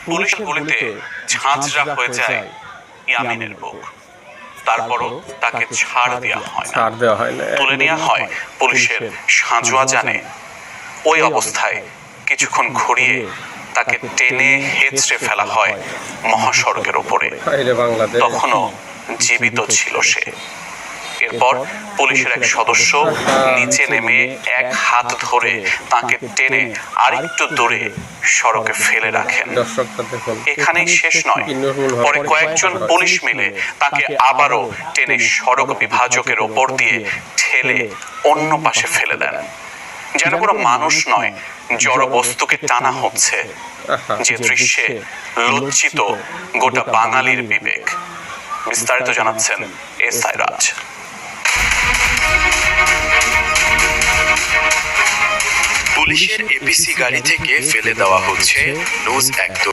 পুলিশের গুলিতে ঝাঁঝরা হয়ে যায় ইয়ামিনের বুক। তারপরও তাকে ছাড় দেওয়া হয় না, তুলে নেওয়া হয় পুলিশের সাঁজোয়া জানে। ওই অবস্থায় কিছুক্ষণ ঘুরিয়ে তাকে টেনে হেঁচড়ে ফেলা হয় মহাসড়কের ওপরে। তখনও জীবিত ছিল সে। এরপর পুলিশের এক সদস্য নিচে নেমে এক হাত ধরে তাকে টেনে আরেকটু দূরে সড়কে ফেলে রাখেন। এখানেই শেষ নয়, পরে কয়েকজন পুলিশ মিলে তাকে আবারও টেনে সড়ক বিভাজকের ওপর দিয়ে ঠেলে অন্য পাশে ফেলে দেন। যেন কোনো মানুষ নয়, জড় বস্তুকে টানা হচ্ছে। যে দৃশ্যে লজ্জিত গোটা বাঙালির বিবেক। বিস্তারিত জানাচ্ছেন এসআই রাজ। পুলিশের এপিসি গাড়ি থেকে ফেলে দেওয়া হচ্ছে নিউজ ১